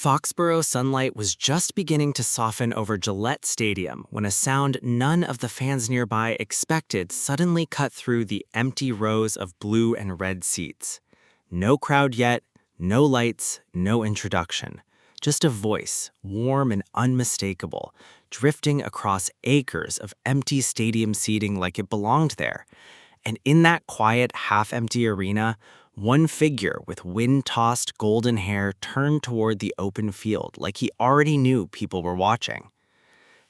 Foxborough sunlight was just beginning to soften over Gillette Stadium when a sound none of the fans nearby expected suddenly cut through the empty rows of blue and red seats. No crowd yet, no lights, no introduction. Just a voice, warm and unmistakable, drifting across acres of empty stadium seating like it belonged there. And in that quiet, half-empty arena, one figure with wind-tossed golden hair turned toward the open field like he already knew people were watching.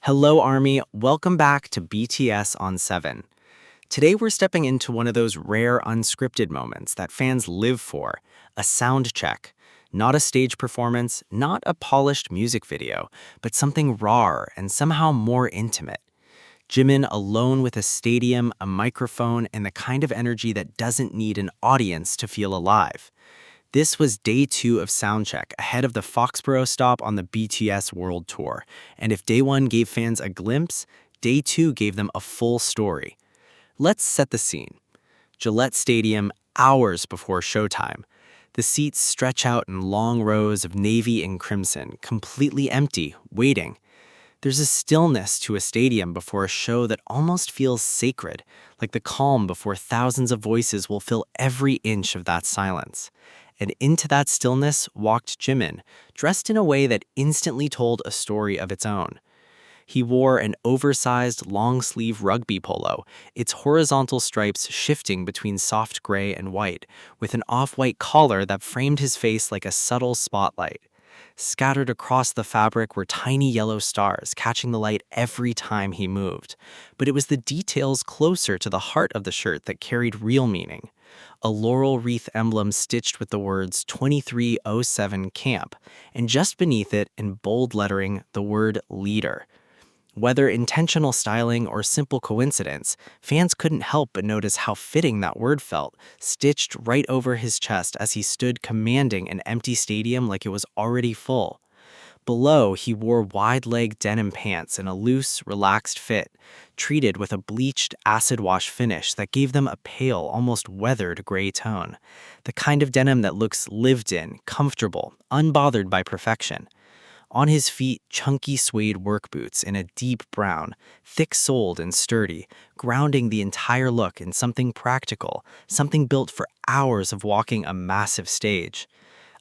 Hello, Army. Welcome back to BTS on 7. Today we're stepping into one of those rare unscripted moments that fans live for, a sound check. Not a stage performance, not a polished music video, but something raw and somehow more intimate. Jimin alone with a stadium, a microphone, and the kind of energy that doesn't need an audience to feel alive. This was day 2 of Soundcheck, ahead of the Foxborough stop on the BTS World Tour. And if day 1 gave fans a glimpse, day 2 gave them a full story. Let's set the scene. Gillette Stadium, hours before showtime. The seats stretch out in long rows of navy and crimson, completely empty, waiting. There's a stillness to a stadium before a show that almost feels sacred, like the calm before thousands of voices will fill every inch of that silence. And into that stillness walked Jimin, dressed in a way that instantly told a story of its own. He wore an oversized, long-sleeve rugby polo, its horizontal stripes shifting between soft gray and white, with an off-white collar that framed his face like a subtle spotlight. Scattered across the fabric were tiny yellow stars, catching the light every time he moved. But it was the details closer to the heart of the shirt that carried real meaning. A laurel wreath emblem stitched with the words 2307 Camp, and just beneath it, in bold lettering, the word Leader. Whether intentional styling or simple coincidence, fans couldn't help but notice how fitting that word felt, stitched right over his chest as he stood commanding an empty stadium like it was already full. Below, he wore wide-leg denim pants in a loose, relaxed fit, treated with a bleached, acid-wash finish that gave them a pale, almost weathered gray tone. The kind of denim that looks lived in, comfortable, unbothered by perfection. On his feet, chunky suede work boots in a deep brown, thick-soled and sturdy, grounding the entire look in something practical, something built for hours of walking a massive stage.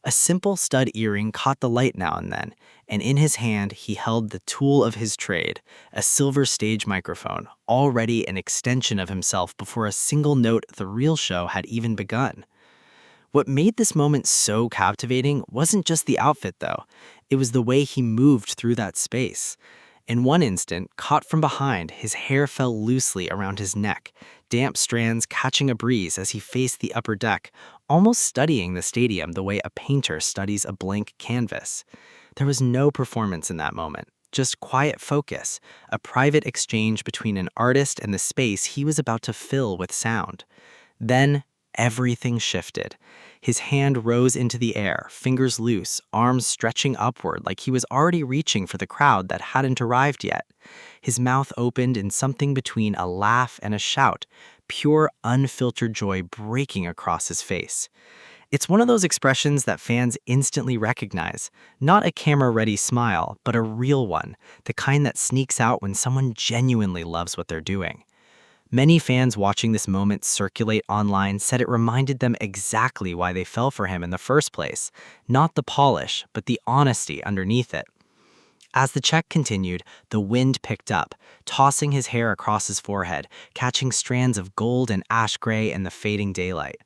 A simple stud earring caught the light now and then, and in his hand he held the tool of his trade, a silver stage microphone, already an extension of himself before a single note of the real show had even begun. What made this moment so captivating wasn't just the outfit, though. It was the way he moved through that space. In one instant, caught from behind, his hair fell loosely around his neck, damp strands catching a breeze as he faced the upper deck, almost studying the stadium the way a painter studies a blank canvas. There was no performance in that moment, just quiet focus, a private exchange between an artist and the space he was about to fill with sound. Then, everything shifted. His hand rose into the air, fingers loose, arms stretching upward like he was already reaching for the crowd that hadn't arrived yet. His mouth opened in something between a laugh and a shout, pure, unfiltered joy breaking across his face. It's one of those expressions that fans instantly recognize, not a camera-ready smile, but a real one, the kind that sneaks out when someone genuinely loves what they're doing. Many fans watching this moment circulate online said it reminded them exactly why they fell for him in the first place, not the polish, but the honesty underneath it. As the check continued, the wind picked up, tossing his hair across his forehead, catching strands of gold and ash gray in the fading daylight.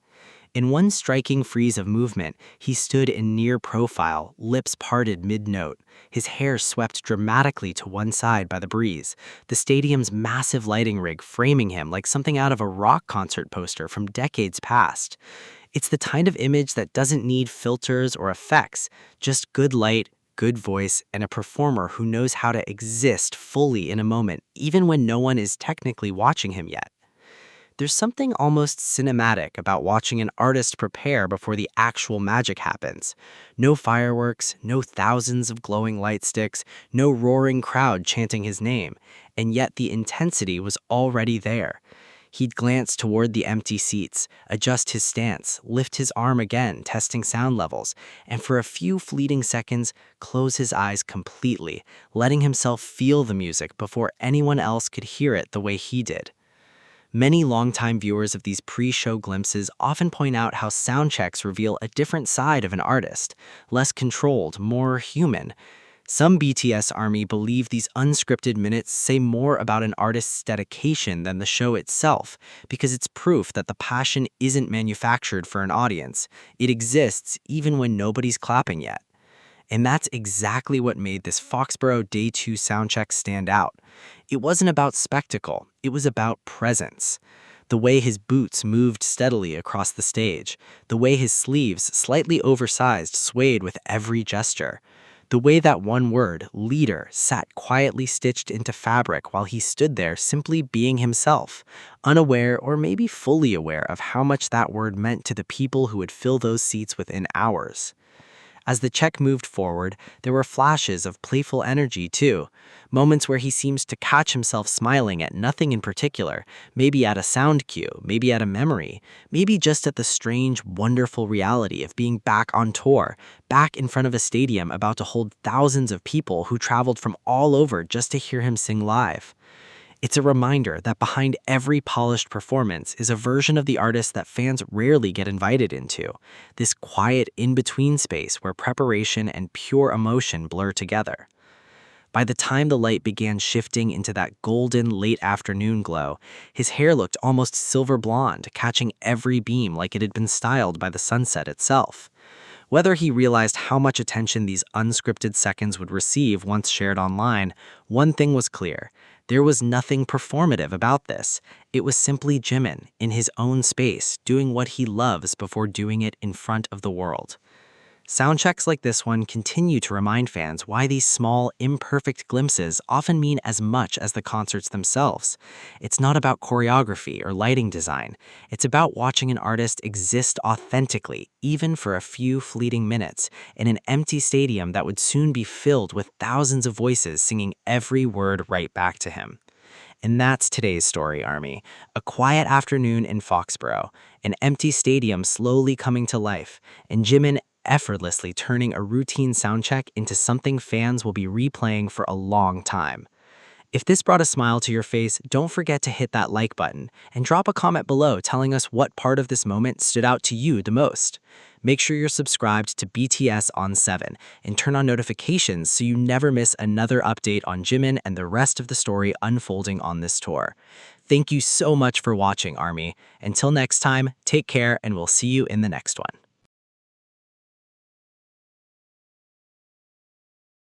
In one striking freeze of movement, he stood in near profile, lips parted mid-note, his hair swept dramatically to one side by the breeze, the stadium's massive lighting rig framing him like something out of a rock concert poster from decades past. It's the kind of image that doesn't need filters or effects, just good light, good voice, and a performer who knows how to exist fully in a moment, even when no one is technically watching him yet. There's something almost cinematic about watching an artist prepare before the actual magic happens. No fireworks, no thousands of glowing light sticks, no roaring crowd chanting his name, and yet the intensity was already there. He'd glance toward the empty seats, adjust his stance, lift his arm again, testing sound levels, and for a few fleeting seconds, close his eyes completely, letting himself feel the music before anyone else could hear it the way he did. Many longtime viewers of these pre-show glimpses often point out how sound checks reveal a different side of an artist, less controlled, more human. Some BTS Army believe these unscripted minutes say more about an artist's dedication than the show itself, because it's proof that the passion isn't manufactured for an audience. It exists even when nobody's clapping yet. And that's exactly what made this Foxborough Day 2 soundcheck stand out. It wasn't about spectacle, it was about presence. The way his boots moved steadily across the stage, the way his sleeves, slightly oversized, swayed with every gesture, the way that one word, leader, sat quietly stitched into fabric while he stood there simply being himself, unaware or maybe fully aware of how much that word meant to the people who would fill those seats within hours. As the check moved forward, there were flashes of playful energy too, moments where he seems to catch himself smiling at nothing in particular, maybe at a sound cue, maybe at a memory, maybe just at the strange, wonderful reality of being back on tour, back in front of a stadium about to hold thousands of people who traveled from all over just to hear him sing live. It's a reminder that behind every polished performance is a version of the artist that fans rarely get invited into, this quiet in-between space where preparation and pure emotion blur together. By the time the light began shifting into that golden late afternoon glow, his hair looked almost silver blonde, catching every beam like it had been styled by the sunset itself. Whether he realized how much attention these unscripted seconds would receive once shared online, one thing was clear. There was nothing performative about this. It was simply Jimin, in his own space, doing what he loves before doing it in front of the world. Soundchecks like this one continue to remind fans why these small, imperfect glimpses often mean as much as the concerts themselves. It's not about choreography or lighting design. It's about watching an artist exist authentically, even for a few fleeting minutes, in an empty stadium that would soon be filled with thousands of voices singing every word right back to him. And that's today's story, Army. A quiet afternoon in Foxborough, an empty stadium slowly coming to life, and Jimin effortlessly turning a routine soundcheck into something fans will be replaying for a long time. If this brought a smile to your face, don't forget to hit that like button and drop a comment below telling us what part of this moment stood out to you the most. Make sure you're subscribed to BTS on 7 and turn on notifications so you never miss another update on Jimin and the rest of the story unfolding on this tour. Thank you so much for watching, Army. Until next time, take care and we'll see you in the next one.